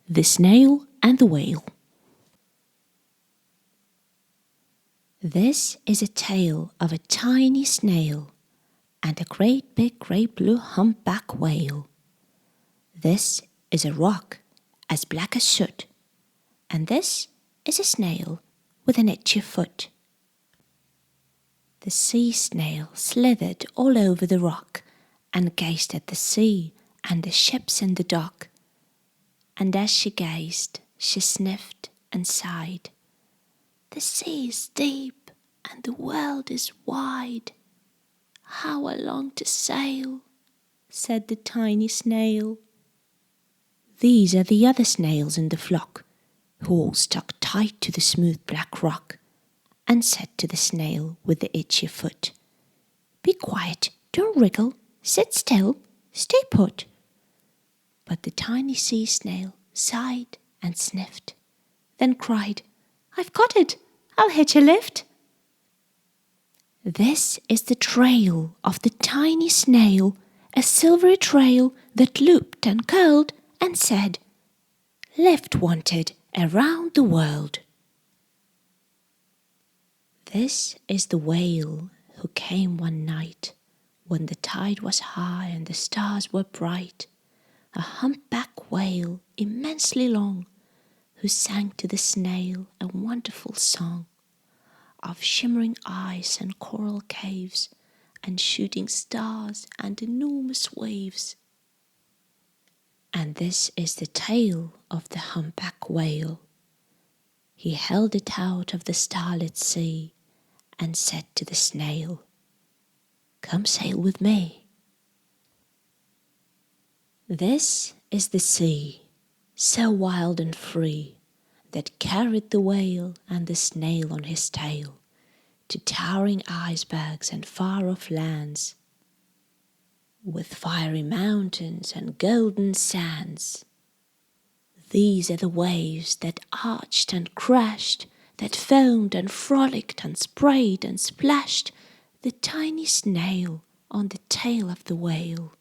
The Snail and the Whale. This is a tale of a tiny snail and a great big grey blue humpback whale. This is a rock as black as soot, and this is a snail with an itchy foot. The sea snail slithered all over the rock and gazed at the sea and the ships in the dock. And as she gazed, she sniffed and sighed. The sea is deep and the world is wide. How I long to sail, said the tiny snail. These are the other snails in the flock, who all stuck tight to the smooth black rock, and said to the snail with the itchy foot, Be quiet, don't wriggle, sit still, stay put. But the tiny sea snail sighed and sniffed, then cried, I've got it, I'll hitch a lift. This is the trail of the tiny snail, a silvery trail that looped and curled and said, Lift wanted around the world. This is the whale who came one night when the tide was high and the stars were bright, a humpback whale immensely long, who sang to the snail a wonderful song of shimmering eyes and coral caves and shooting stars and enormous waves. And this is the tale of the humpback whale. He held it out of the starlit sea and said to the snail, Come sail with me. This is the sea, so wild and free, that carried the whale and the snail on his tail to towering icebergs and far-off lands, with fiery mountains and golden sands. These are the waves that arched and crashed, that foamed and frolicked and sprayed and splashed the tiny snail on the tail of the whale.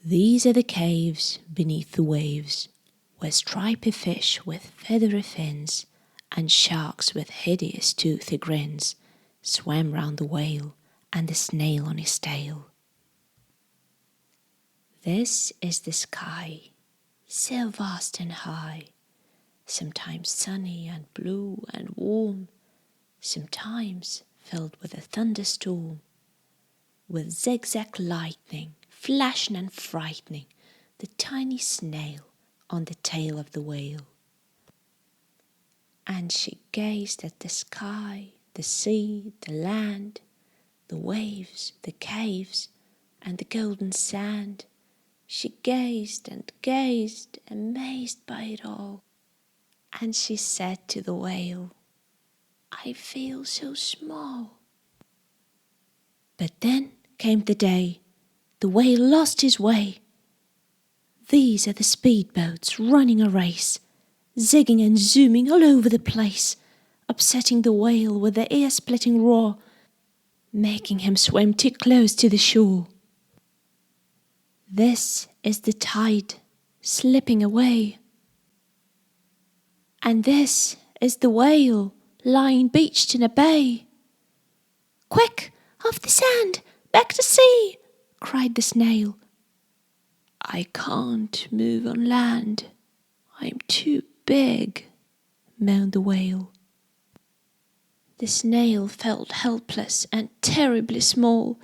These are the caves beneath the waves, where stripy fish with feathery fins and sharks with hideous toothy grins swam round the whale and the snail on his tail. This is the sky, so vast and high, sometimes sunny and blue and warm, sometimes filled with a thunderstorm, with zigzag lightning flashing and frightening the tiny snail on the tail of the whale. And she gazed at the sky, the sea, the land, the waves, the caves, and the golden sand. She gazed and gazed, amazed by it all. And she said to the whale, I feel so small. But then came the day. The whale lost his way. These are the speedboats running a race, zigging and zooming all over the place, upsetting the whale with their ear-splitting roar, making him swim too close to the shore. This is the tide slipping away. And this is the whale lying beached in a bay. Quick, off the sand, back to sea, cried the snail. I can't move on land, I'm too big, moaned the whale. The snail felt helpless and terribly small.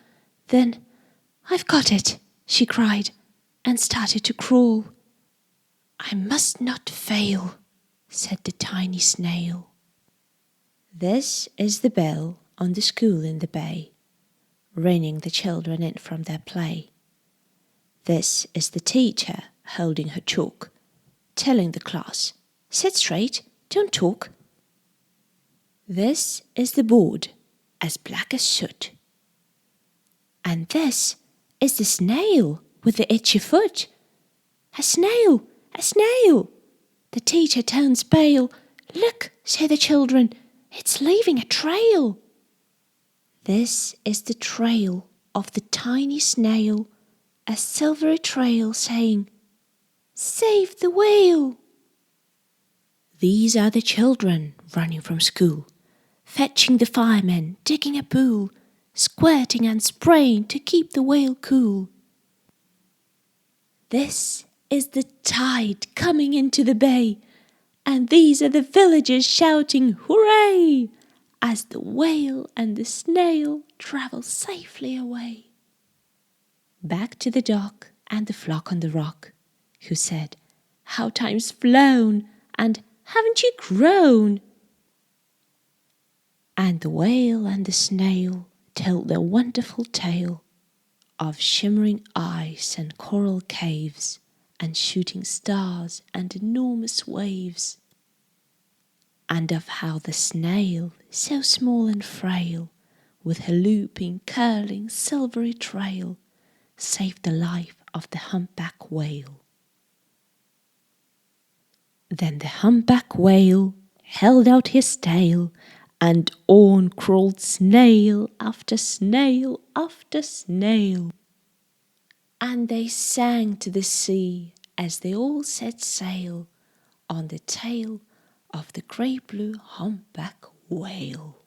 Then, I've got it, she cried, and started to crawl. I must not fail, said the tiny snail. This is the bell on the school in the bay, ringing the children in from their play. This is the teacher holding her chalk, telling the class, Sit straight, don't talk. This is the board, as black as soot. And this is the snail with the itchy foot. A snail, a snail! The teacher turns pale. Look, say the children, it's leaving a trail. This is the trail of the tiny snail, a silvery trail saying, Save the whale! These are the children running from school, fetching the firemen, digging a pool, squirting and spraying to keep the whale cool. This is the tide coming into the bay, and these are the villagers shouting hooray as the whale and the snail travel safely away. Back to the dock and the flock on the rock, who said, "How time's flown, and haven't you grown?" And the whale and the snail told their wonderful tale of shimmering ice and coral caves and shooting stars and enormous waves, and of how the snail, so small and frail, with her looping, curling, silvery trail, saved the life of the humpback whale. Then the humpback whale held out his tail, and on crawled snail after snail after snail. And they sang to the sea as they all set sail on the tail of the great blue humpback whale.